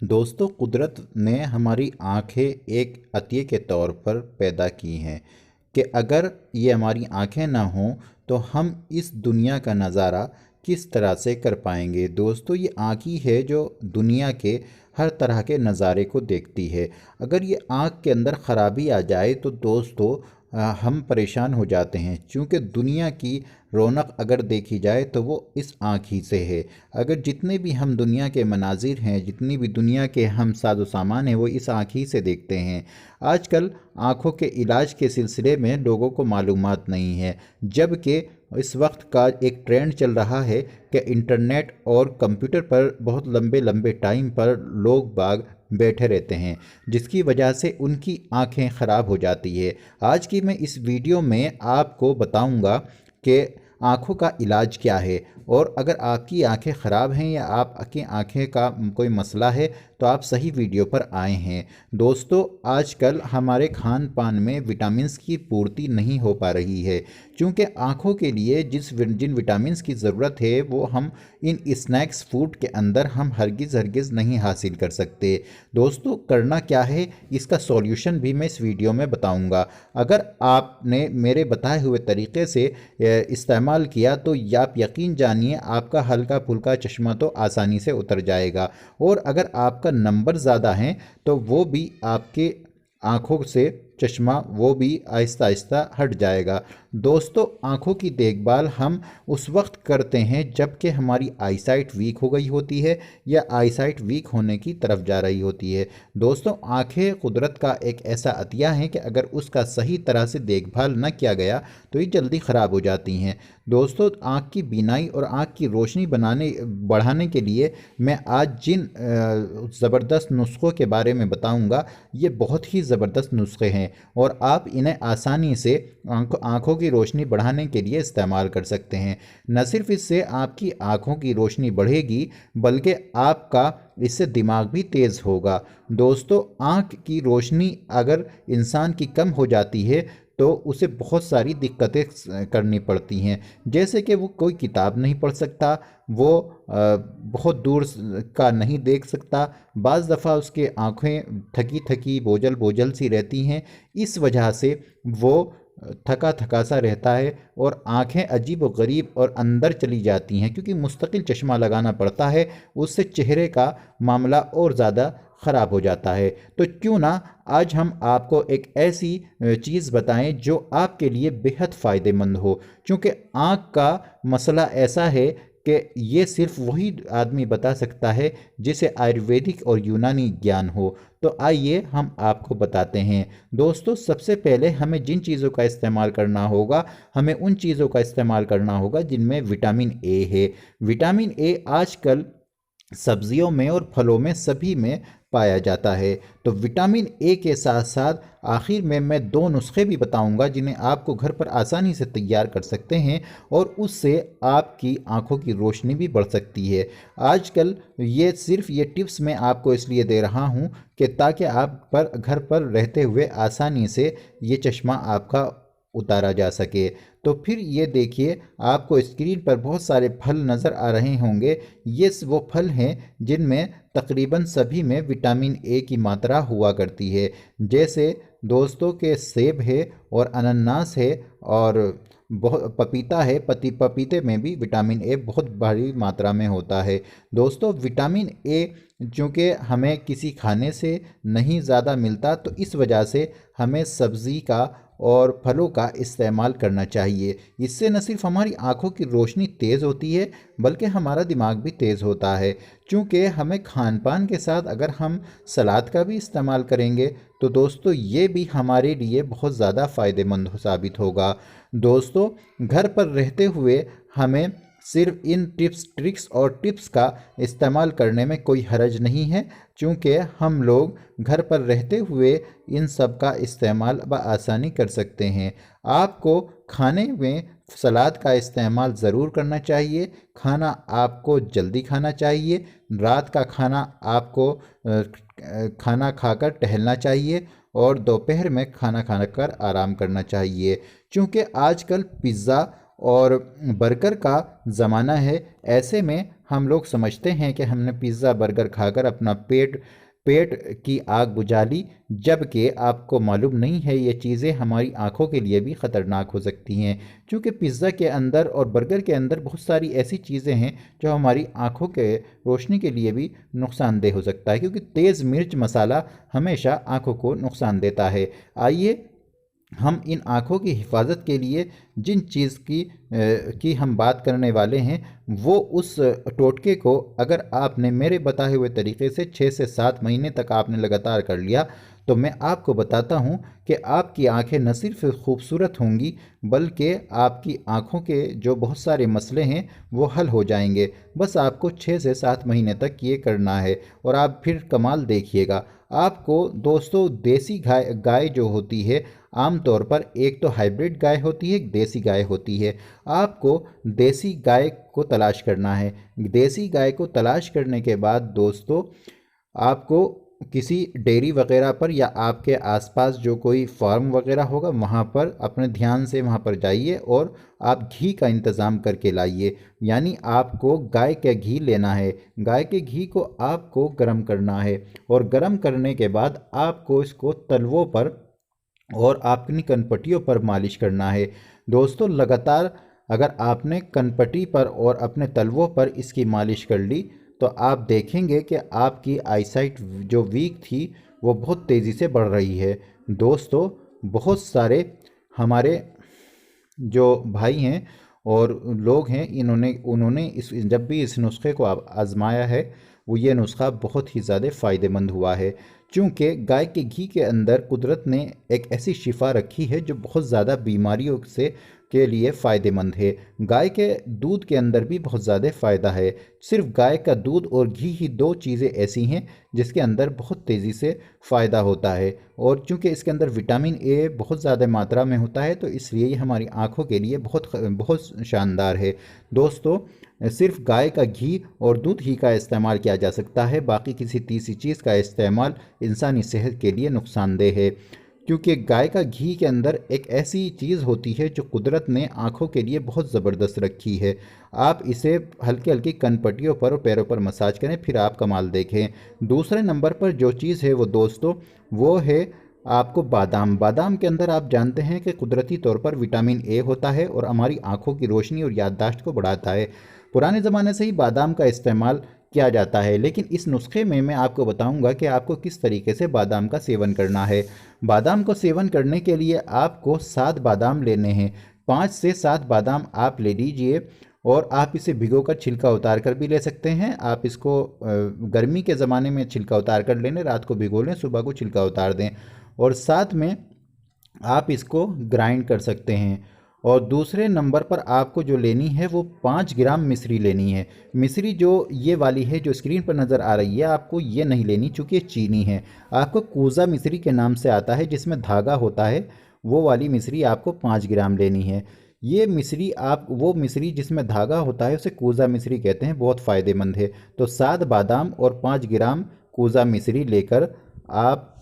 दोस्तों, कुदरत ने हमारी आँखें एक अतिये के तौर पर पैदा की हैं कि अगर ये हमारी आँखें ना हों तो हम इस दुनिया का नज़ारा किस तरह से कर पाएंगे। दोस्तों, ये आँख ही है जो दुनिया के हर तरह के नज़ारे को देखती है। अगर ये आँख के अंदर ख़राबी आ जाए तो दोस्तों हम परेशान हो जाते हैं, क्योंकि दुनिया की रौनक अगर देखी जाए तो वो इस आँख ही से है। अगर जितने भी हम दुनिया के मनाजिर हैं, जितनी भी दुनिया के हम साजो सामान हैं, वो इस आँख ही से देखते हैं। आजकल आँखों के इलाज के सिलसिले में लोगों को मालूमात नहीं है, जबकि इस वक्त का एक ट्रेंड चल रहा है कि इंटरनेट और कंप्यूटर पर बहुत लंबे लंबे टाइम पर लोग बाग बैठे रहते हैं, जिसकी वजह से उनकी आंखें ख़राब हो जाती है। आज की मैं इस वीडियो में आपको बताऊंगा कि आँखों का इलाज क्या है, और अगर आपकी आंखें ख़राब हैं या आपकी आंखें का कोई मसला है तो आप सही वीडियो पर आए हैं। दोस्तों, आजकल हमारे खान पान में विटामिन्स की पूर्ति नहीं हो पा रही है, क्योंकि आँखों के लिए जिन विटामिन्स की ज़रूरत है वो हम इन स्नैक्स फूड के अंदर हम हरगिज़ हरगिज़ नहीं हासिल कर सकते। दोस्तों, करना क्या है, इसका सॉल्यूशन भी मैं इस वीडियो में बताऊंगा। अगर आपने मेरे बताए हुए तरीके से इस्तेमाल किया तो आप यकीन जानिए आपका हल्का फुल्का चश्मा तो आसानी से उतर जाएगा, और अगर आपका नंबर ज़्यादा है तो वो भी आपके आँखों से चश्मा वो भी आहिस्ता आहिस्ता हट जाएगा। दोस्तों, आँखों की देखभाल हम उस वक्त करते हैं जबकि हमारी आईसाइट वीक हो गई होती है या आईसाइट वीक होने की तरफ जा रही होती है। दोस्तों, आँखें कुदरत का एक ऐसा अतिया है कि अगर उसका सही तरह से देखभाल न किया गया तो ये जल्दी ख़राब हो जाती हैं। दोस्तों, आँख की बीनाई और आँख की रोशनी बढ़ाने के लिए मैं आज जिन ज़बरदस्त नुस्ख़ों के बारे में बताऊंगा, ये बहुत ही ज़बरदस्त नुस्खे हैं और आप इन्हें आसानी से आँखों की रोशनी बढ़ाने के लिए इस्तेमाल कर सकते हैं। न सिर्फ इससे आपकी आँखों की रोशनी बढ़ेगी, बल्कि आपका इससे दिमाग भी तेज़ होगा। दोस्तों, आँख की रोशनी अगर इंसान की कम हो जाती है तो उसे बहुत सारी दिक्कतें करनी पड़ती हैं, जैसे कि वो कोई किताब नहीं पढ़ सकता, वो बहुत दूर का नहीं देख सकता, बाज़ दफ़ा उसके आँखें थकी थकी बोझल बोझल सी रहती हैं। इस वजह से वो थका थका सा रहता है और आंखें अजीब व गरीब और अंदर चली जाती हैं, क्योंकि मुस्तकिल चश्मा लगाना पड़ता है, उससे चेहरे का मामला और ज़्यादा ख़राब हो जाता है। तो क्यों ना आज हम आपको एक ऐसी चीज़ बताएं जो आपके लिए बेहद फ़ायदेमंद हो, क्योंकि आँख का मसला ऐसा है कि ये सिर्फ वही आदमी बता सकता है जिसे आयुर्वेदिक और यूनानी ज्ञान हो। तो आइए हम आपको बताते हैं। दोस्तों, सबसे पहले हमें जिन चीज़ों का इस्तेमाल करना होगा, हमें उन चीज़ों का इस्तेमाल करना होगा जिनमें विटामिन ए है। विटामिन ए आजकल सब्जियों में और फलों में सभी में पाया जाता है। तो विटामिन ए के साथ साथ आखिर में मैं दो नुस्खे भी बताऊंगा जिन्हें आपको घर पर आसानी से तैयार कर सकते हैं, और उससे आपकी आंखों की रोशनी भी बढ़ सकती है। आजकल ये टिप्स मैं आपको इसलिए दे रहा हूं कि ताकि आप पर घर पर रहते हुए आसानी से ये चश्मा आपका उतारा जा सके। तो फिर ये देखिए, आपको स्क्रीन पर बहुत सारे फल नज़र आ रहे होंगे। ये वो फल हैं जिनमें तकरीबन सभी में विटामिन ए की मात्रा हुआ करती है, जैसे दोस्तों के सेब है और अनानास है और बहुत पपीता है। पपीते में भी विटामिन ए बहुत भारी मात्रा में होता है। दोस्तों, विटामिन ए चूँकि हमें किसी खाने से नहीं ज़्यादा मिलता, तो इस वजह से हमें सब्ज़ी का और फलों का इस्तेमाल करना चाहिए। इससे न सिर्फ हमारी आंखों की रोशनी तेज़ होती है, बल्कि हमारा दिमाग भी तेज़ होता है, क्योंकि हमें खान पान के साथ अगर हम सलाद का भी इस्तेमाल करेंगे तो दोस्तों ये भी हमारे लिए बहुत ज़्यादा फ़ायदेमंद साबित होगा। दोस्तों, घर पर रहते हुए हमें सिर्फ इन ट्रिक्स और टिप्स का इस्तेमाल करने में कोई हर्ज नहीं है, क्योंकि हम लोग घर पर रहते हुए इन सब का इस्तेमाल बआसानी कर सकते हैं। आपको खाने में सलाद का इस्तेमाल ज़रूर करना चाहिए। खाना आपको जल्दी खाना चाहिए। रात का खाना आपको खाना खाकर टहलना चाहिए, और दोपहर में खाना खाकर आराम करना चाहिए, क्योंकि आजकल पिज़्ज़ा और बर्गर का ज़माना है। ऐसे में हम लोग समझते हैं कि हमने पिज़्ज़ा बर्गर खाकर अपना पेट पेट की आग बुझा ली, जबकि आपको मालूम नहीं है ये चीज़ें हमारी आंखों के लिए भी ख़तरनाक हो सकती हैं, क्योंकि पिज़्ज़ा के अंदर और बर्गर के अंदर बहुत सारी ऐसी चीज़ें हैं जो हमारी आंखों के रोशनी के लिए भी नुकसानदेह हो सकता है, क्योंकि तेज़ मिर्च मसाला हमेशा आंखों को नुकसान देता है। आइए हम इन आँखों की हिफाजत के लिए जिन चीज़ की हम बात करने वाले हैं, वो उस टोटके को अगर आपने मेरे बताए हुए तरीके से 6 से 7 महीने तक आपने लगातार कर लिया, तो मैं आपको बताता हूँ कि आपकी आंखें न सिर्फ खूबसूरत होंगी, बल्कि आपकी आंखों के जो बहुत सारे मसले हैं वो हल हो जाएंगे। बस आपको 6 से 7 महीने तक ये करना है और आप फिर कमाल देखिएगा। आपको दोस्तों देसी गाय गाय जो होती है, आम तौर पर एक तो हाइब्रिड गाय होती है, एक देसी गाय होती है। आपको देसी गाय को तलाश करना है। देसी गाय को तलाश करने के बाद दोस्तों आपको किसी डेयरी वगैरह पर या आपके आसपास जो कोई फार्म वगैरह होगा वहाँ पर अपने ध्यान से वहाँ पर जाइए और आप घी का इंतज़ाम करके लाइए। यानी आपको गाय का घी लेना है। गाय के घी को आपको गर्म करना है और गर्म करने के बाद आपको इसको तलवों पर और अपनी कनपट्टियों पर मालिश करना है। दोस्तों लगातार अगर आपने कनपट्टी पर और अपने तलवों पर इसकी मालिश कर ली, तो आप देखेंगे कि आपकी आईसाइट जो वीक थी वो बहुत तेज़ी से बढ़ रही है। दोस्तों बहुत सारे हमारे जो भाई हैं और लोग हैं, इन्होंने उन्होंने इस जब भी इस नुस्खे को आजमाया है, वो ये नुस्खा बहुत ही ज़्यादा फ़ायदेमंद हुआ है, क्योंकि गाय के घी के अंदर कुदरत ने एक ऐसी शिफा रखी है जो बहुत ज़्यादा बीमारियों से के लिए फ़ायदेमंद है। गाय के दूध के अंदर भी बहुत ज़्यादा फ़ायदा है। सिर्फ गाय का दूध और घी ही दो चीज़ें ऐसी हैं जिसके अंदर बहुत तेज़ी से फ़ायदा होता है, और चूँकि इसके अंदर विटामिन ए बहुत ज़्यादा मात्रा में होता है, तो इसलिए ये हमारी आँखों के लिए बहुत बहुत शानदार है। दोस्तों सिर्फ गाय का घी और दूध ही का इस्तेमाल किया जा सकता है, बाकी किसी तीसरी चीज़ का इस्तेमाल इंसानी सेहत के लिए नुकसानदेह है, क्योंकि गाय का घी के अंदर एक ऐसी चीज़ होती है जो कुदरत ने आँखों के लिए बहुत ज़बरदस्त रखी है। आप इसे हल्की हल्की कनपट्टियों पर और पैरों पर मसाज करें, फिर आप कमाल देखें। दूसरे नंबर पर जो चीज़ है वो दोस्तों वो है आपको बादाम। बादाम के अंदर आप जानते हैं कि कुदरती तौर पर विटामिन ए होता है और हमारी आँखों की रोशनी और याददाश्त को बढ़ाता है। पुराने ज़माने से ही बादाम का इस्तेमाल किया जाता है, लेकिन इस नुस्खे में मैं आपको बताऊंगा कि आपको किस तरीके से बादाम का सेवन करना है। बादाम को सेवन करने के लिए आपको 7 बादाम लेने हैं। 5 से 7 बादाम आप ले लीजिए और आप इसे भिगोकर छिलका उतार कर भी ले सकते हैं। आप इसको गर्मी के ज़माने में छिलका उतार कर लें, रात को भिगो लें, सुबह को छिलका उतार दें, और साथ में आप इसको ग्राइंड कर सकते हैं। और दूसरे नंबर पर आपको जो लेनी है वो 5 ग्राम मिश्री लेनी है। मिश्री जो ये वाली है जो स्क्रीन पर नज़र आ रही है, आपको ये नहीं लेनी चूँकि ये चीनी है। आपको कूज़ा मिश्री के नाम से आता है जिसमें धागा होता है, वो वाली मिश्री आपको 5 ग्राम लेनी है। ये मिश्री आप वो मिश्री जिसमें धागा होता है उसे कूज़ा मिश्री कहते हैं, बहुत फ़ायदेमंद है। तो 7 बादाम और 5 ग्राम कूज़ा मिश्री लेकर आप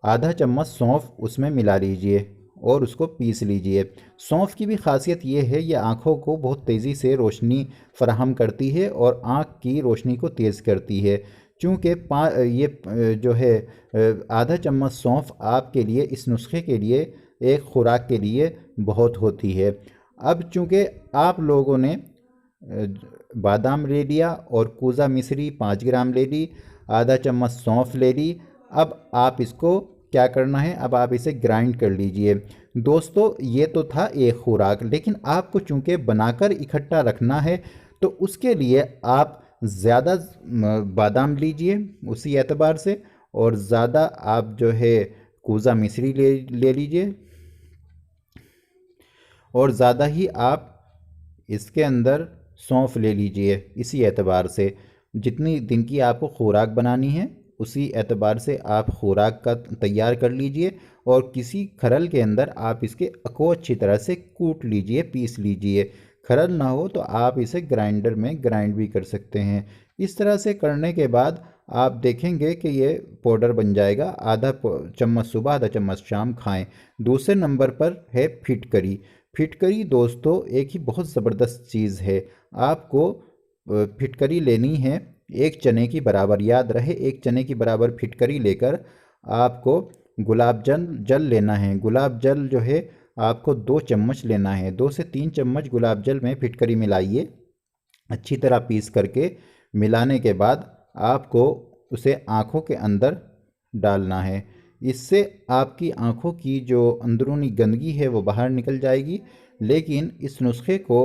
आधा चम्मच सौंफ उसमें मिला लीजिए और उसको पीस लीजिए। सौंफ की भी खासियत ये है, ये आँखों को बहुत तेज़ी से रोशनी फराहम करती है और आँख की रोशनी को तेज़ करती है। चूँकि जो है आधा चम्मच सौंफ आपके लिए इस नुस्खे के लिए एक खुराक के लिए बहुत होती है। अब चूँकि आप लोगों ने बादाम ले लिया और कूज़ा मिश्री 5 ग्राम ले ली, आधा चम्मच सौंफ ले ली, अब आप इसको क्या करना है, अब आप इसे ग्राइंड कर लीजिए। दोस्तों ये तो था एक खुराक, लेकिन आपको चूंकि बनाकर इकट्ठा रखना है तो उसके लिए आप ज़्यादा बादाम लीजिए उसी एतबार से, और ज़्यादा आप जो है कूज़ा मिश्री ले लीजिए, और ज़्यादा ही आप इसके अंदर सौंफ ले लीजिए इसी एतबार से। जितनी दिन की आपको खुराक बनानी है उसी एतबार से आप खुराक का तैयार कर लीजिए, और किसी खरल के अंदर आप इसके को अच्छी तरह से कूट लीजिए, पीस लीजिए। खरल ना हो तो आप इसे ग्राइंडर में ग्राइंड भी कर सकते हैं। इस तरह से करने के बाद आप देखेंगे कि ये पाउडर बन जाएगा। आधा चम्मच सुबह, आधा चम्मच शाम खाएं। दूसरे नंबर पर है फिटकरी। फिटकरी दोस्तों एक ही बहुत ज़बरदस्त चीज़ है। आपको फिटकरी लेनी है एक चने की बराबर। याद रहे, एक चने की बराबर फिटकरी लेकर आपको गुलाब जल लेना है। गुलाब जल जो है आपको 2 चम्मच लेना है। 2 से 3 चम्मच गुलाब जल में फिटकरी मिलाइए, अच्छी तरह पीस करके। मिलाने के बाद आपको उसे आँखों के अंदर डालना है। इससे आपकी आँखों की जो अंदरूनी गंदगी है वो बाहर निकल जाएगी। लेकिन इस नुस्खे को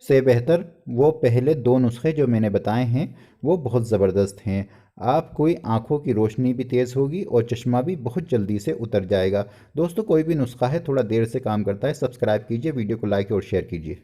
से बेहतर वो पहले 2 नुस्खे जो मैंने बताए हैं वो बहुत ज़बरदस्त हैं। आपकी आँखों की रोशनी भी तेज़ होगी और चश्मा भी बहुत जल्दी से उतर जाएगा। दोस्तों, कोई भी नुस्खा है थोड़ा देर से काम करता है। सब्सक्राइब कीजिए, वीडियो को लाइक और शेयर कीजिए।